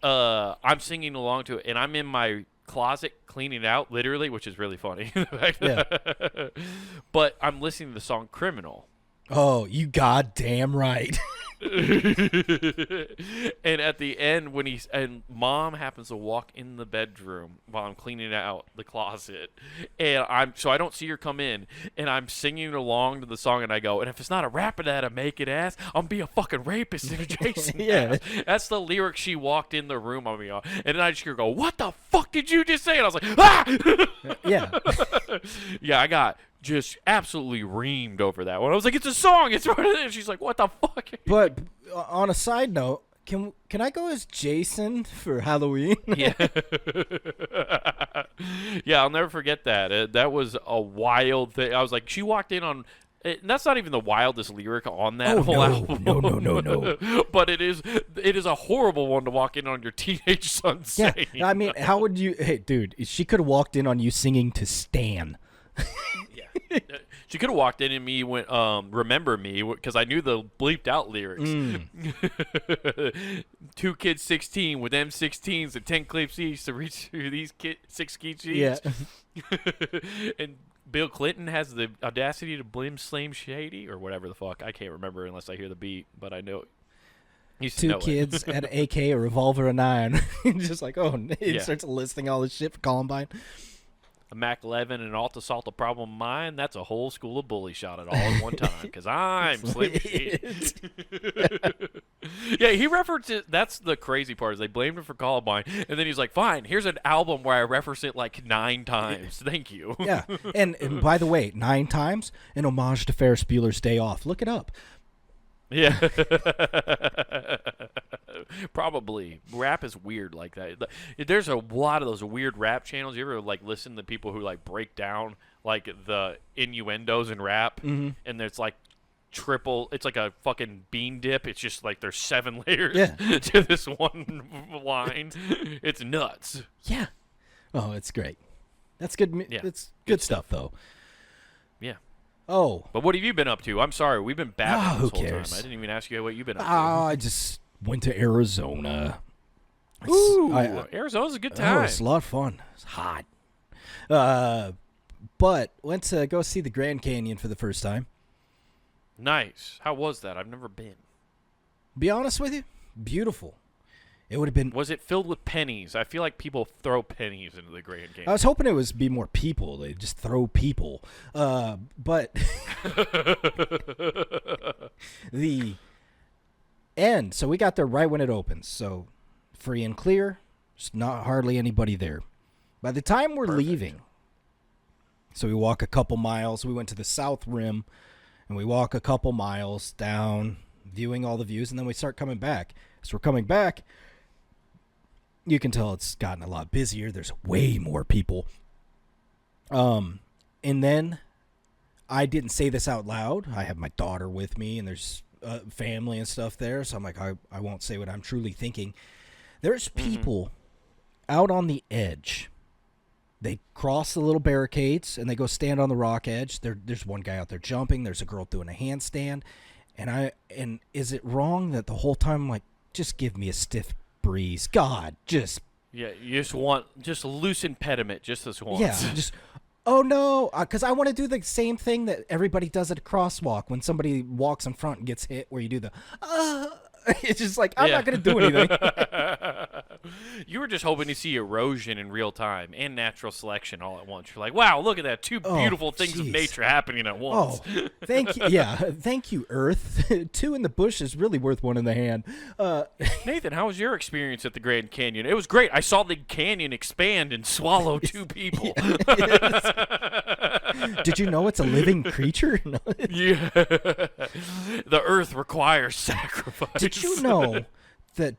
I'm singing along to it, and I'm in my closet cleaning it out, literally, which is really funny. Yeah. But I'm listening to the song Criminal. Oh, you goddamn right. And at the end, and Mom happens to walk in the bedroom while I'm cleaning out the closet, and so I don't see her come in, and I'm singing along to the song, and I go, and if it's not a rapper that I make it ass, I'm be a fucking rapist in a Jason. Yeah, that's the lyric she walked in the room on me on, and then I just hear her go, "What the fuck did you just say?" And I was like, "Ah!" Yeah, yeah, I got just absolutely reamed over that one. I was like, it's a song. It's right there. She's like, what the fuck? But on a side note, can I go as Jason for Halloween? Yeah. Yeah, I'll never forget that. That was a wild thing. I was like, she walked in on. That's not even the wildest lyric on that whole album. No. But it is a horrible one to walk in on your teenage son saying. Yeah, I mean, how would you? Hey, dude, she could have walked in on you singing to Stan. Yeah. She could have walked in and me went, remember me, because I knew the bleeped out lyrics. 2 kids 16 with M16s and 10 clips each to reach through these 6 key sheets. Yeah. And Bill Clinton has the audacity to blame Slim Shady or whatever the fuck. I can't remember unless I hear the beat, but I know. 2 kids at an AK, a revolver, a 9. Just like, he starts listing all this shit for Columbine. A Mac 11 and an Alta Salta problem of mine, that's a whole school of bully shot at all at one time because I'm Slim Shady. Yeah, he referenced it. That's the crazy part is they blamed him for Columbine, and then he's like, fine, here's an album where I reference it like 9 times. Thank you. Yeah, and by the way, 9 times, an homage to Ferris Bueller's Day Off. Look it up. Yeah. Probably. Rap is weird like that. There's a lot of those weird rap channels. You ever like listen to people who like break down like the innuendos in rap, and there's like it's like a fucking bean dip. It's just like there's 7 layers to this one line. It's nuts. Yeah. Oh, it's great. That's good. Yeah. It's good stuff though. Yeah. Oh. But what have you been up to? I'm sorry. We've been babbling this whole cares? time. I didn't even ask you what you've been up to. I just went to Arizona. Ooh, Arizona's a good time. Oh, it's a lot of fun. It's hot. But went to go see the Grand Canyon for the first time. Nice. How was that? I've never been. Be honest with you, beautiful. It would have been. Was it filled with pennies? I feel like people throw pennies into the Grand Canyon. I was hoping it was be more people. They just throw people. But the end. So we got there right when it opens. So free and clear. Just not hardly anybody there. By the time we're leaving, so we walk a couple miles. We went to the south rim, And we walk a couple miles down, viewing all the views, and then we start coming back. As we're coming back, you can tell it's gotten a lot busier. There's way more people. And then I didn't say this out loud. I have my daughter with me, and there's family and stuff there. So I'm like, I won't say what I'm truly thinking. There's people out on the edge. They cross the little barricades, and they go stand on the rock edge. There's one guy out there jumping. There's a girl doing a handstand. And is it wrong that the whole time I'm like, just give me a stiff breeze? God, just... Yeah, you just want just a loose impediment just this once. Yeah, just... Oh, no, because I want to do the same thing that everybody does at a crosswalk when somebody walks in front and gets hit, where you do the, it's just like, I'm not going to do anything. You were just hoping to see erosion in real time and natural selection all at once. You're like, wow, look at that. Two beautiful things of nature happening at once. Oh, thank you. Yeah, thank you, Earth. Two in the bush is really worth one in the hand. Nathan, how was your experience at the Grand Canyon? It was great. I saw the canyon expand and swallow two people. Did you know it's a living creature? No. Yeah. The Earth requires sacrifice. Did you know that...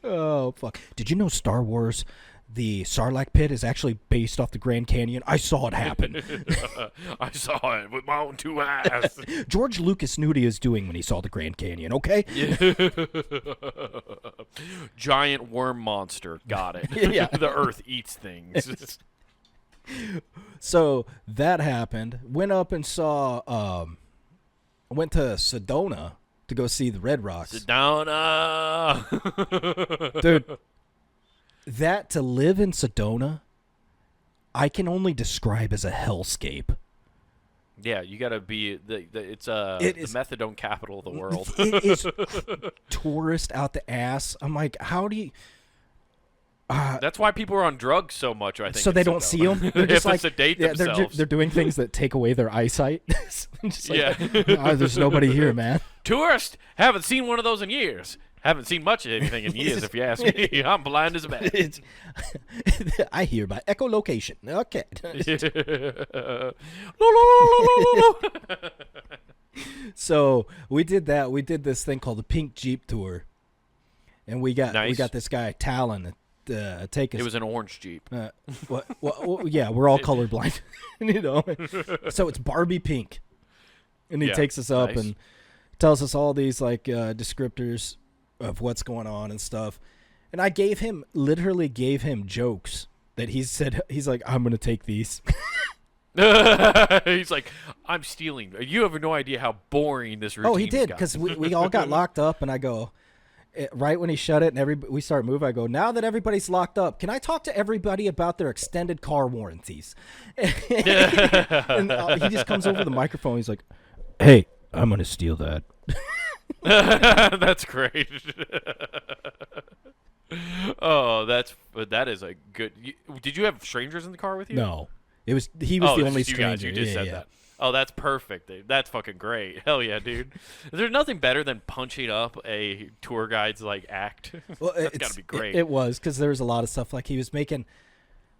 Oh, fuck. Did you know Star Wars, the Sarlacc pit, is actually based off the Grand Canyon? I saw it happen. I saw it with my own two eyes. George Lucas knew what he was doing when he saw the Grand Canyon, okay? Giant worm monster. Got it. Yeah. The Earth eats things. So that happened. Went up and saw, went to Sedona to go see the Red Rocks. Sedona. Dude, that to live in Sedona, I can only describe as a hellscape. Yeah, you got to be it's the methadone capital of the world. It is tourist out the ass. I'm like, how do you... That's why people are on drugs so much, I think. So they don't see them? They're just like, sedate themselves. They're doing things that take away their eyesight. Just like, there's nobody here, man. Tourist, haven't seen one of those in years. Haven't seen much of anything in years, if you ask me. I'm blind as a bat. I hear by echolocation. Okay. So we did that. We did this thing called the Pink Jeep Tour, and we got this guy Talon to take us. It was an orange Jeep. Well, yeah, we're all colorblind, you know. So it's Barbie pink, and he takes us up and tells us all these like descriptors of what's going on and stuff. And I literally gave him jokes that he said. He's like, I'm gonna take these. He's like, I'm stealing. You have no idea how boring this routine is. Oh, he did, because we all got locked up, and I go, right when he shut it and we start moving, I go, now that everybody's locked up, can I talk to everybody about their extended car warranties? And he just comes over the microphone. He's like, hey, I'm going to steal that. That's great. Oh, that is a good. Did you have strangers in the car with you? No. He was the only stranger. You just said that. Oh, that's perfect, dude. That's fucking great. Hell yeah, dude. There's nothing better than punching up a tour guide's like act. Well, that's got to be great. It was, because there was a lot of stuff like he was making.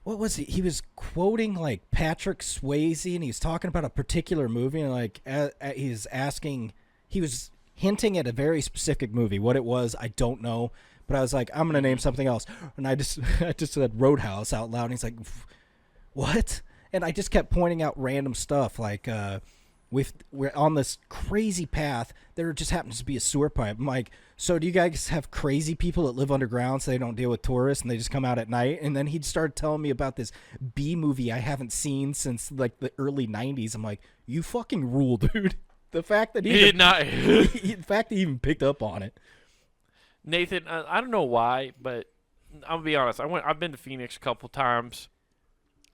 What was he? He was quoting like Patrick Swayze, and he was talking about a particular movie, and like he was hinting at a very specific movie. What it was, I don't know, but I was like, I'm gonna name something else, and I just said Roadhouse out loud, and he's like, what? And I just kept pointing out random stuff, like we're on this crazy path. There just happens to be a sewer pipe. I'm like, so do you guys have crazy people that live underground so they don't deal with tourists and they just come out at night? And then he started telling me about this B movie I haven't seen since like the early 90s. I'm like, you fucking rule, dude. The fact that he did not. The fact that he even picked up on it. Nathan, I don't know why, but I'm gonna be honest. I've been to Phoenix a couple times.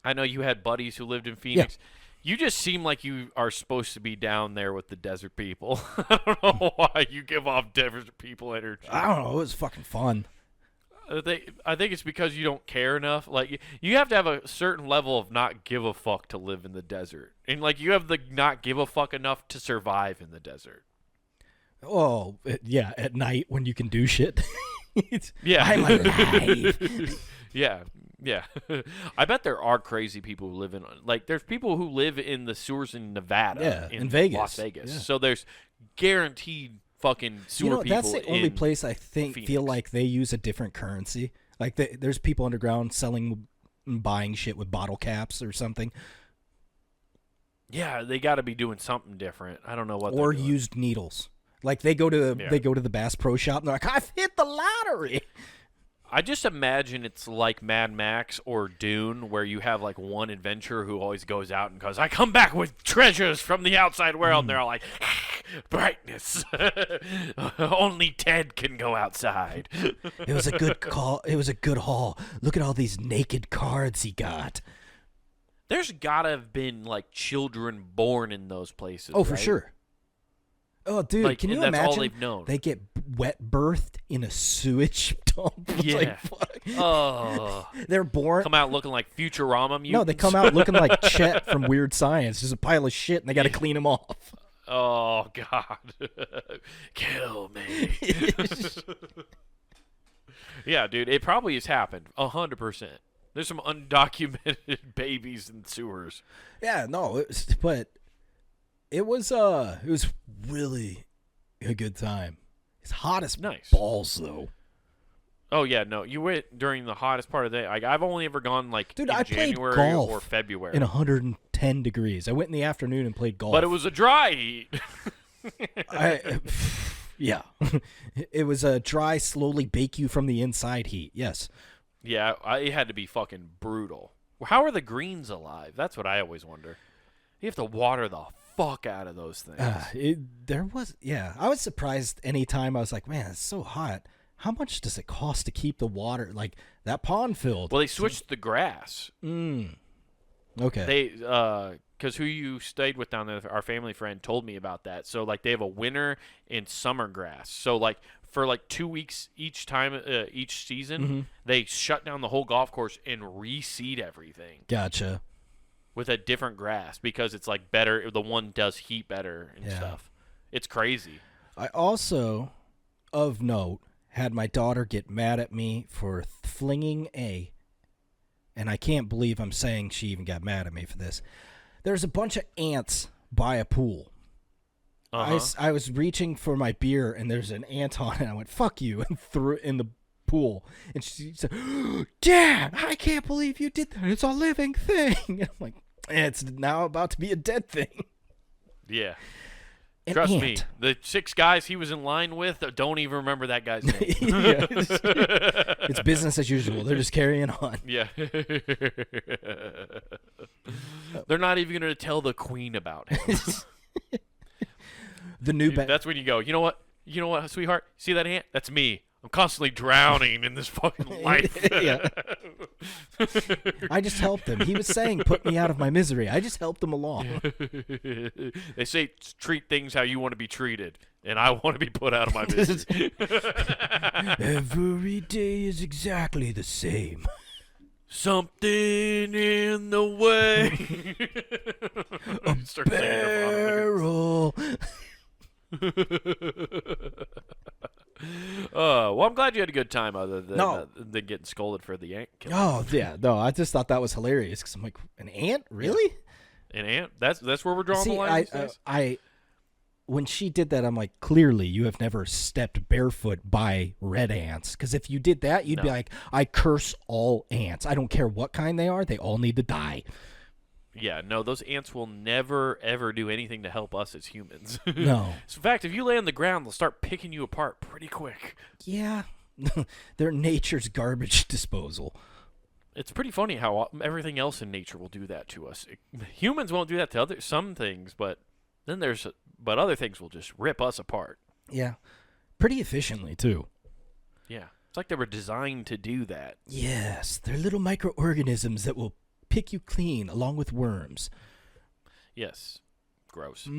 I know you had buddies who lived in Phoenix. Yeah. You just seem like you are supposed to be down there with the desert people. I don't know why you give off desert people energy. I don't know. It was fucking fun. I think it's because you don't care enough. Like, you have to have a certain level of not give a fuck to live in the desert. And, like, you have the not give a fuck enough to survive in the desert. Oh, yeah, at night when you can do shit. Yeah. I'm alive. Yeah. I bet there are crazy people who live in, like, there's people who live in the sewers in Nevada, in Vegas. Las Vegas. Yeah. So there's guaranteed fucking sewer people. That's the only place I feel like they use a different currency. Like there's people underground selling and buying shit with bottle caps or something. Yeah, they got to be doing something different. I don't know what. Or used needles. Like they go to the Bass Pro Shop and they're like, I've hit the lottery. I just imagine it's like Mad Max or Dune, where you have like one adventurer who always goes out and goes, I come back with treasures from the outside world. And they're all like, brightness. Only Ted can go outside. It was a good call. It was a good haul. Look at all these naked cards he got. There's got to have been like children born in those places. Oh, for right? sure. Oh, dude, like, can you that's imagine? All they've known. They get wet birthed in a sewage dump. Yeah. Like, fuck. Oh. They're born. Come out looking like Futurama mutants. No, they come out looking like Chet from Weird Science. Just a pile of shit, and they got to clean them off. Oh, God. Kill me. Yeah, dude, it probably has happened. 100%. There's some undocumented babies in sewers. Yeah, no, it was really a good time. It's hot as balls, though. Oh, yeah, no. You went during the hottest part of the day. Like, I've only ever gone, like, dude, in I January played golf or February. In 110 degrees. I went in the afternoon and played golf. But it was a dry heat. Yeah. It was a dry, slowly bake you from the inside heat. Yes. Yeah, it had to be fucking brutal. How are the greens alive? That's what I always wonder. You have to water the fuck out of those things. I was surprised anytime I was like, man, it's so hot. How much does it cost to keep the water, like, that pond filled? Well, they switched the grass. Okay. They, because who you stayed with down there, our family friend told me about that. So, like, they have a winter and summer grass. So, like, for, like, 2 weeks each season, they shut down the whole golf course and reseed everything. Gotcha. With a different grass because it's, like, better. The one does heat better and stuff. It's crazy. I also, of note, had my daughter get mad at me for flinging and I can't believe I'm saying she even got mad at me for this. There's a bunch of ants by a pool. I was reaching for my beer, and there's an ant on it. I went, fuck you, and threw it in the pool. And she said, Dad, I can't believe you did that. It's a living thing. And I'm like, it's now about to be a dead thing. Yeah. Trust me, the 6 guys he was in line with don't even remember that guy's name. It's business as usual. They're just carrying on. Yeah. They're not even going to tell the queen about him. That's when you go, you know what, sweetheart? See that ant? That's me. I'm constantly drowning in this fucking life. Yeah. I just helped him. He was saying, put me out of my misery. I just helped him along. They say treat things how you want to be treated, and I want to be put out of my misery. Every day is exactly the same. Something in the way. A barrel. Well, I'm glad you had a good time other than getting scolded for the ant killing. Oh, yeah. No, I just thought that was hilarious because I'm like, an ant? Really? An ant? That's where we're drawing the line? When she did that, I'm like, clearly you have never stepped barefoot by red ants. Because if you did that, you'd be like, I curse all ants. I don't care what kind they are. They all need to die. Yeah, no, those ants will never, ever do anything to help us as humans. No. So in fact, if you lay on the ground, they'll start picking you apart pretty quick. Yeah. They're nature's garbage disposal. It's pretty funny how everything else in nature will do that to us. Humans won't do that to some things, but other things will just rip us apart. Yeah. Pretty efficiently, too. Yeah. It's like they were designed to do that. Yes. They're little microorganisms that will pick you clean along with worms. Yes. Gross.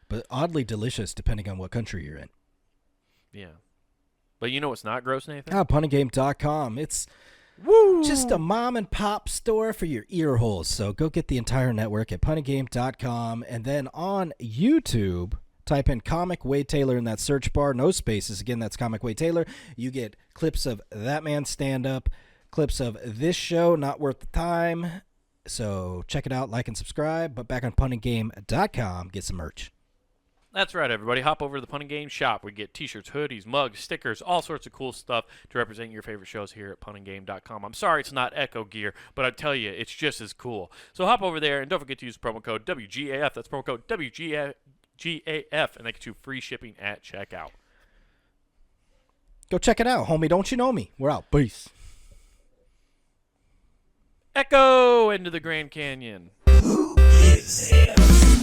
But oddly delicious depending on what country you're in. Yeah. But you know what's not gross, Nathan? Punagame.com. It's just a mom and pop store for your ear holes. So go get the entire network at punagame.com. And then on YouTube, Type in Comic Wade Taylor in that search bar. No spaces. Again, that's Comic Wade Taylor. You get clips of that man's stand-up, clips of this show, Not Worth the Time. So check it out, like and subscribe. But back on puntinggame.com, get some merch. That's right, everybody. Hop over to the Punting Game shop. We get t-shirts, hoodies, mugs, stickers, all sorts of cool stuff to represent your favorite shows here at puntinggame.com. I'm sorry it's not Echo Gear, but I tell you, it's just as cool. So hop over there, and don't forget to use promo code WGAF. That's promo code WGAF, and they get you free shipping at checkout. Go check it out, homie. Don't you know me? We're out. Peace. Echo into the Grand Canyon. Who is him?